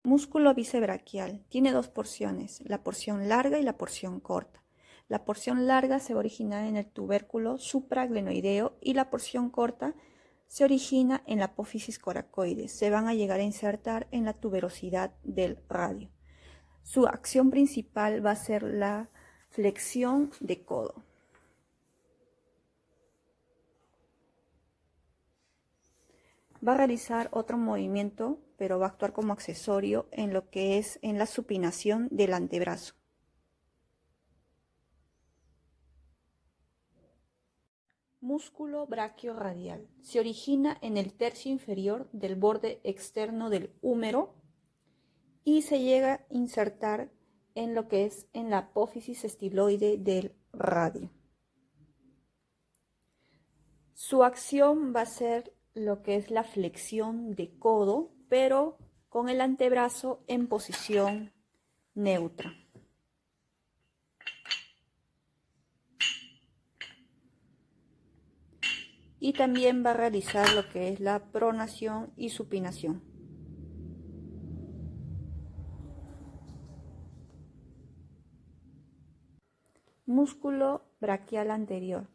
Músculo bíceps tiene dos porciones, la porción larga y la porción corta. La porción larga se origina en el tubérculo supraglenoideo y la porción corta se origina en la apófisis coracoides. Se van a llegar a insertar en la tuberosidad del radio. Su acción principal va a ser la flexión de codo. Va a realizar otro movimiento, pero va a actuar como accesorio en lo que es en la supinación del antebrazo. Músculo braquiorradial. Se origina en el tercio inferior del borde externo del húmero y se llega a insertar en lo que es en la apófisis estiloide del radio. Su acción va a ser lo que es la flexión de codo, pero con el antebrazo en posición neutra. Y también va a realizar lo que es la pronación y supinación. Músculo braquial anterior.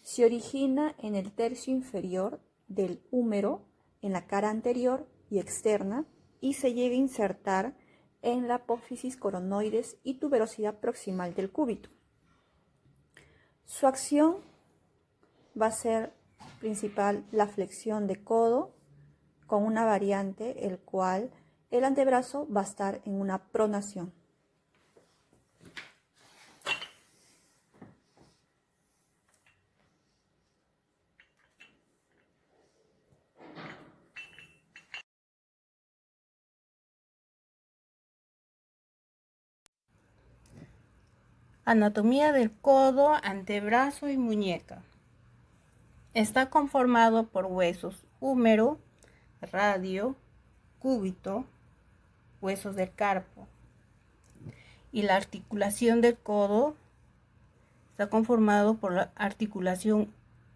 Se origina en el tercio inferior del húmero, en la cara anterior y externa, y se llega a insertar en la apófisis coronoides y tuberosidad proximal del cúbito. Su acción va a ser principal la flexión de codo con una variante, el cual el antebrazo va a estar en una pronación. Anatomía del codo, antebrazo y muñeca. Está conformado por huesos húmero, radio, cúbito, huesos del carpo. Y la articulación del codo está conformado por la articulación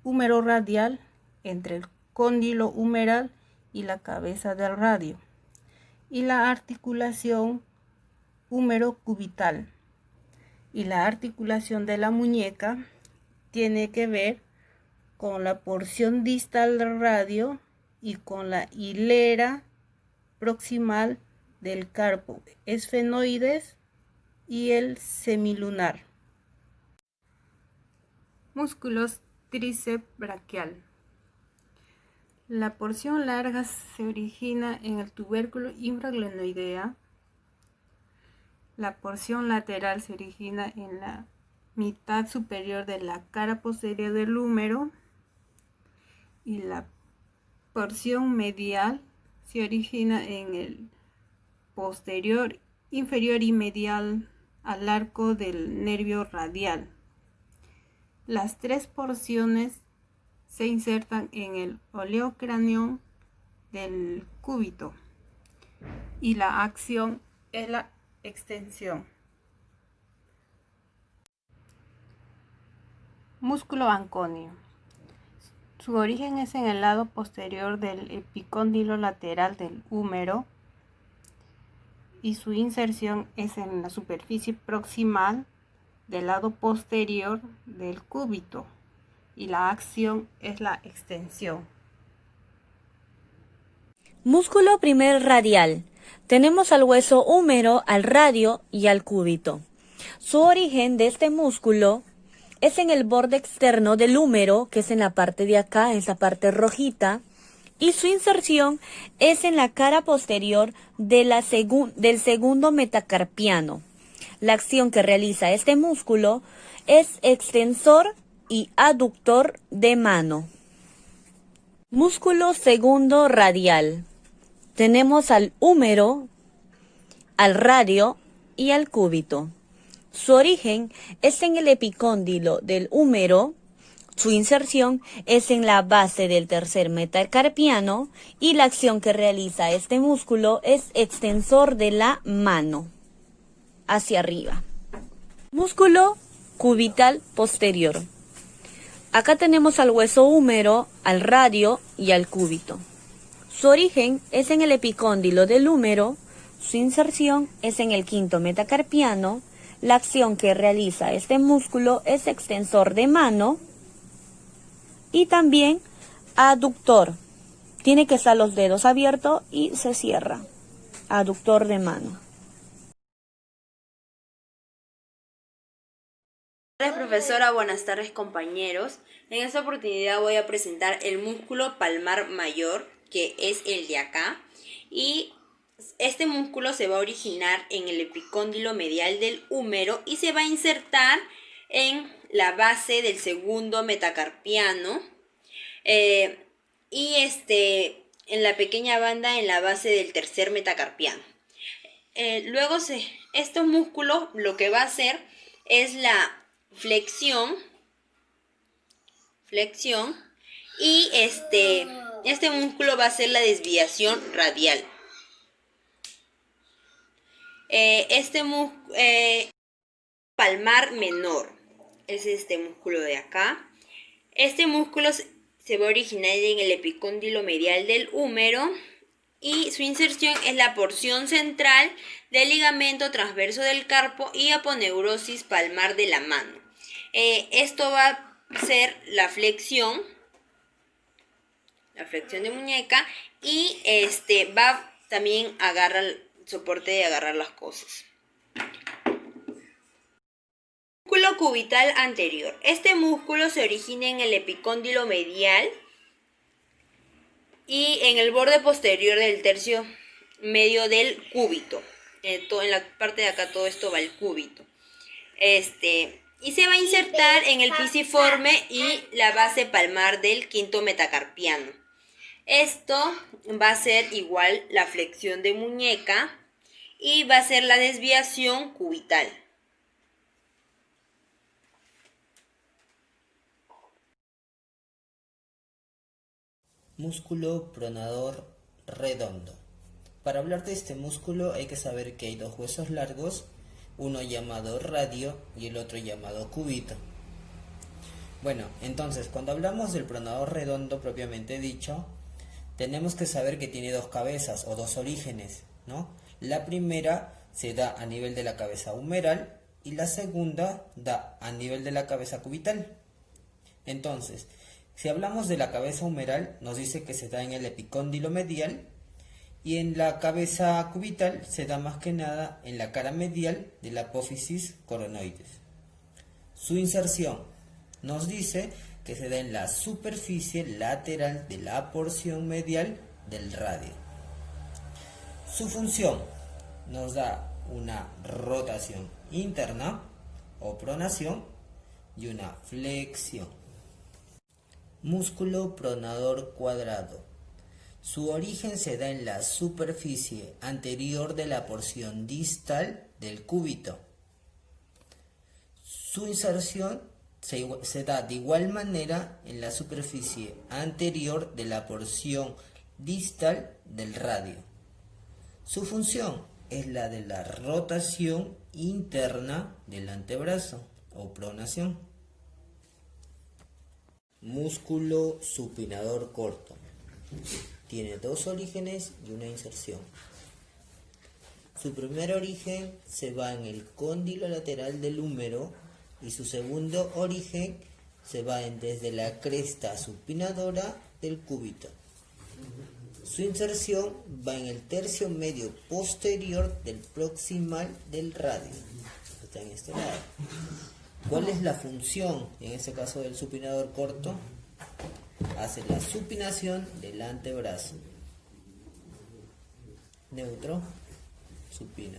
húmero-radial entre el cóndilo humeral y la cabeza del radio. Y la articulación húmero-cubital. Y la articulación de la muñeca tiene que ver con la porción distal del radio y con la hilera proximal del carpo esfenoides y el semilunar. Músculos tríceps braquial. La porción larga se origina en el tubérculo infraglenoidea. La porción lateral se origina en la mitad superior de la cara posterior del húmero y la porción medial se origina en el posterior, inferior y medial al arco del nervio radial. Las tres porciones se insertan en el oleocráneo del cúbito y la acción es la extensión. Músculo anconio. Su origen es en el lado posterior del epicóndilo lateral del húmero y su inserción es en la superficie proximal del lado posterior del cúbito y la acción es la extensión. Músculo primer radial. Tenemos al hueso húmero, al radio y al cúbito. Su origen de este músculo es en el borde externo del húmero, que es en la parte de acá, esa parte rojita, y su inserción es en la cara posterior de del segundo metacarpiano. La acción que realiza este músculo es extensor y aductor de mano. Músculo segundo radial. Tenemos al húmero, al radio y al cúbito. Su origen es en el epicóndilo del húmero, su inserción es en la base del tercer metacarpiano y la acción que realiza este músculo es extensor de la mano hacia arriba. Músculo cubital posterior. Acá tenemos al hueso húmero, al radio y al cúbito. Su origen es en el epicóndilo del húmero, Su inserción es en el quinto metacarpiano. La acción que realiza este músculo es extensor de mano y también aductor. Tiene que estar los dedos abiertos y se cierra. Aductor de mano. Buenas tardes, profesora, buenas tardes, compañeros. En esta oportunidad voy a presentar el músculo palmar mayor, que es el de acá, y este músculo se va a originar en el epicóndilo medial del húmero y se va a insertar en la base del segundo metacarpiano y en la pequeña banda en la base del tercer metacarpiano. Luego estos músculos lo que va a hacer es la flexión y este músculo va a ser la desviación radial. Palmar menor es este músculo de acá. Este músculo se va a originar en el epicóndilo medial del húmero y su inserción es la porción central del ligamento transverso del carpo y aponeurosis palmar de la mano. Esto va a ser la flexión de muñeca y va también a agarrar el soporte de agarrar las cosas. Músculo cubital anterior. Este músculo se origina en el epicóndilo medial y en el borde posterior del tercio medio del cúbito. En la parte de acá todo esto va al cúbito. Y se va a insertar en el pisiforme y la base palmar del quinto metacarpiano. Esto va a ser igual la flexión de muñeca y va a ser la desviación cubital. Músculo pronador redondo. Para hablar de este músculo hay que saber que hay dos huesos largos, uno llamado radio y el otro llamado cúbito. Bueno, entonces cuando hablamos del pronador redondo propiamente dicho, tenemos que saber que tiene dos cabezas o dos orígenes, ¿no? La primera se da a nivel de la cabeza humeral y la segunda da a nivel de la cabeza cubital. Entonces, si hablamos de la cabeza humeral, nos dice que se da en el epicóndilo medial y en la cabeza cubital se da más que nada en la cara medial de la apófisis coronoides. Su inserción nos dice que se da en la superficie lateral de la porción medial del radio. Su función nos da una rotación interna o pronación y una flexión. Músculo pronador cuadrado. Su origen se da en la superficie anterior de la porción distal del cúbito. Su inserción se da de igual manera en la superficie anterior de la porción distal del radio. Su función es la de la rotación interna del antebrazo o pronación. Músculo supinador corto. Tiene dos orígenes y una inserción. Su primer origen se va en el cóndilo lateral del húmero y su segundo origen se va desde la cresta supinadora del cúbito. Su inserción va en el tercio medio posterior del proximal del radio. Está en este lado. ¿Cuál es la función, en este caso del supinador corto? Hace la supinación del antebrazo. Neutro, supina.